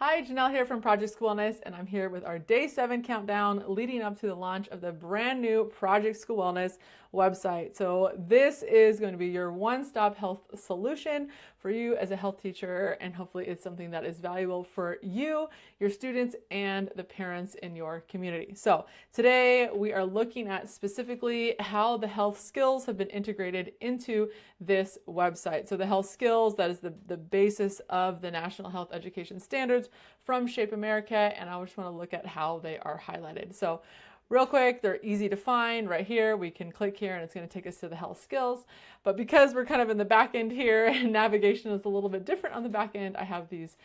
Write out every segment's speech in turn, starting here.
Hi, Janelle here from Project School Wellness, and I'm here with our Day 7 countdown leading up to the launch of the brand new Project School Wellness website. So this is going to be your one-stop health solution for you as a health teacher, and hopefully it's something that is valuable for you, your students, and the parents in your community. So today we are looking at specifically how the health skills have been integrated into this website. So the health skills, that is the basis of the National Health Education Standards from Shape America, and I just want to look at how they are highlighted. So real quick, they're easy to find right here. We can click here and it's going to take us to the health skills. But because we're kind of in the back end here and navigation is a little bit different on the back end, I have these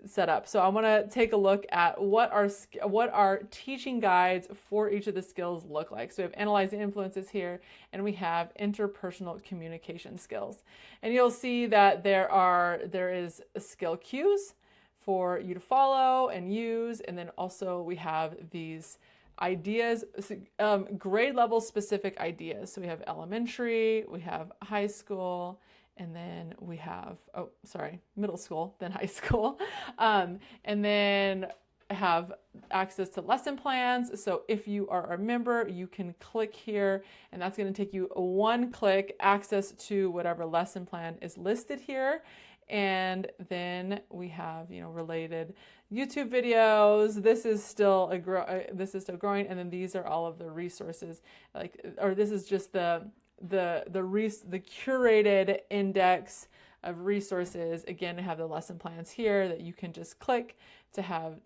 set up. So I want to take a look at what our teaching guides for each of the skills look like. So we have analyzing influences here, and we have interpersonal communication skills. And you'll see that there is skill cues for you to follow and use, and then also we have these ideas, grade level specific ideas. So we have elementary, we have high school, and then we have, middle school, then high school. And then have access to lesson plans. So if you are a member, you can click here, and that's going to take you a one-click access to whatever lesson plan is listed here. And then we have, related YouTube videos. This is still growing, and then these are all of the resources. This is just the curated index of resources. Again, I have the lesson plans here that you can just click to have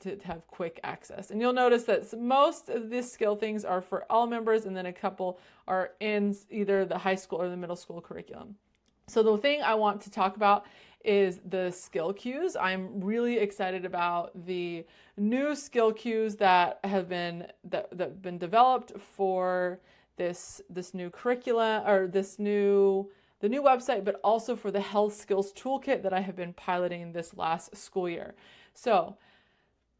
quick access. And you'll notice that most of these skill things are for all members, and then a couple are in either the high school or the middle school curriculum. So the thing I want to talk about is the skill cues. I'm really excited about the new skill cues that have been developed for this new curricula, or the new website, but also for the health skills toolkit that I have been piloting this last school year. So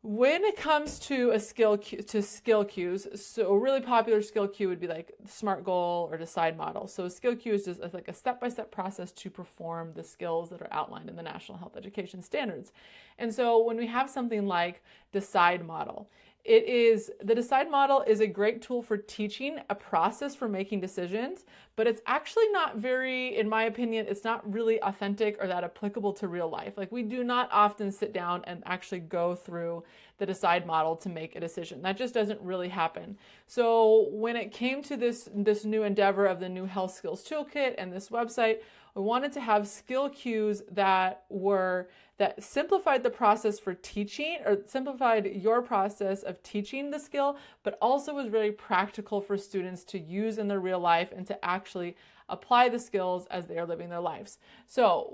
when it comes to skill cues, so a really popular skill cue would be like SMART goal or decide model. So a skill cue is just like a step-by-step process to perform the skills that are outlined in the National Health Education Standards. And so when we have something like decide model, the decide model is a great tool for teaching a process for making decisions, but it's actually not very, in my opinion, it's not really authentic or that applicable to real life. Like, we do not often sit down and actually go through the decide model to make a decision. That just doesn't really happen. So when it came to this new endeavor of the new health skills toolkit and this website, we wanted to have skill cues that simplified the process for teaching, or simplified your process of teaching the skill, but also was really practical for students to use in their real life and to actually apply the skills as they are living their lives. So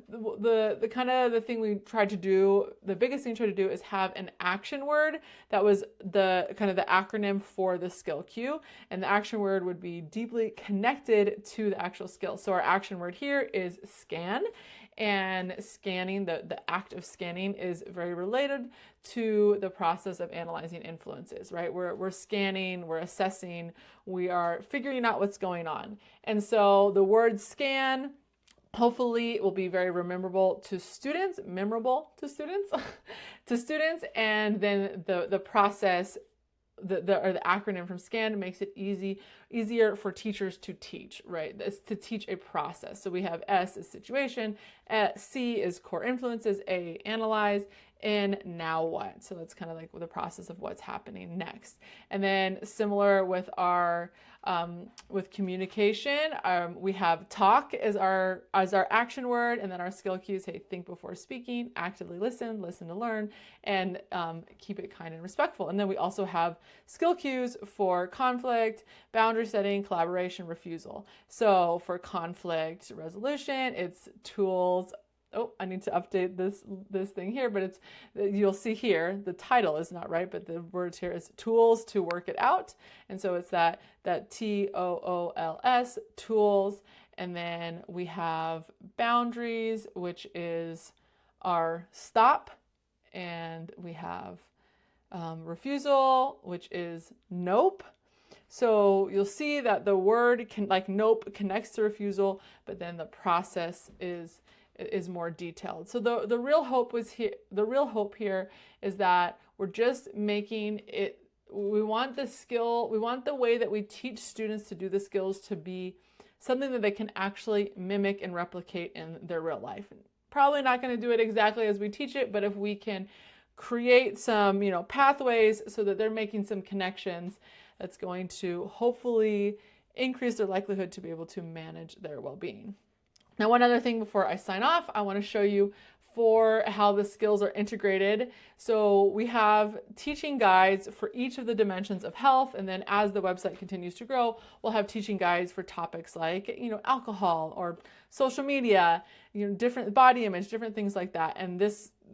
the thing we tried to do, the biggest thing we tried to do is have an action word that was the acronym for the skill cue, and the action word would be deeply connected to the actual skill. So our action word here is scan, and scanning, the act of scanning, is very related to the process of analyzing influences, right? We're scanning, we're assessing, we are figuring out what's going on. And so the word scan, hopefully it will be very memorable to students, and then the process, the acronym from SCAN makes it easier for teachers to teach, right? It's to teach a process. So we have S is situation, C is core influences, A, analyze, N, now what? So that's kind of like the process of what's happening next. And then similar with our with communication, we have talk as our action word, and then our skill cues, hey, think before speaking, actively listen to learn, and keep it kind and respectful. And then we also have skill cues for conflict, boundary setting, collaboration, refusal. So for conflict resolution, it's tools. Oh, I need to update this thing here, but you'll see here, the title is not right, but the words here is tools to work it out. And so it's that TOOLS, tools. And then we have boundaries, which is our stop. And we have refusal, which is nope. So you'll see that the word nope connects to refusal, but then the process is is more detailed. So the real hope was here. The real hope here is that we're just making it. We want the skill. We want the way that we teach students to do the skills to be something that they can actually mimic and replicate in their real life. Probably not going to do it exactly as we teach it, but if we can create some, pathways so that they're making some connections, that's going to hopefully increase their likelihood to be able to manage their well-being. Now, one other thing before I sign off, I want to show you for how the skills are integrated. So we have teaching guides for each of the dimensions of health, and then as the website continues to grow, we'll have teaching guides for topics like, alcohol or social media, different body image, different things like that. And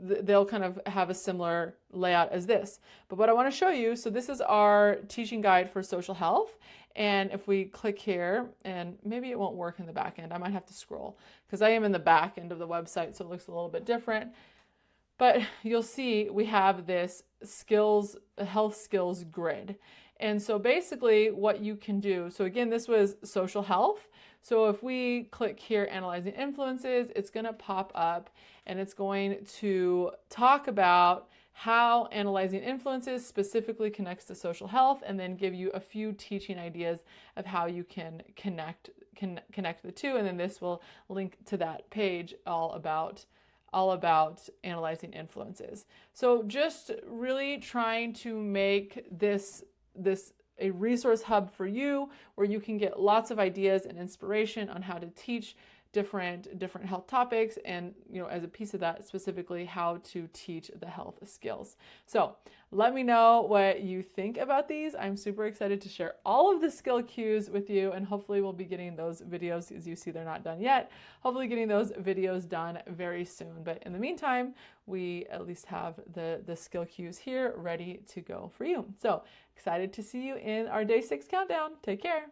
they'll kind of have a similar layout as this. But what I want to show you, so this is our teaching guide for social health. And if we click here, and maybe it won't work in the back end, I might have to scroll because I am in the back end of the website, so it looks a little bit different. But you'll see we have this health skills grid. And so basically what you can do, so again, this was social health. So if we click here, analyzing influences, it's going to pop up and it's going to talk about how analyzing influences specifically connects to social health, and then give you a few teaching ideas of how you can connect the two. And then this will link to that page all about analyzing influences. So just really trying to make this a resource hub for you where you can get lots of ideas and inspiration on how to teach different health topics, and as a piece of that, specifically how to teach the health skills. So let me know what you think about these. I'm super excited to share all of the skill cues with you, and hopefully we'll be getting those videos, as you see they're not done yet, hopefully getting those videos done very soon. But in the meantime, we at least have the skill cues here ready to go for you. So excited to see you in our day 6 countdown. Take care.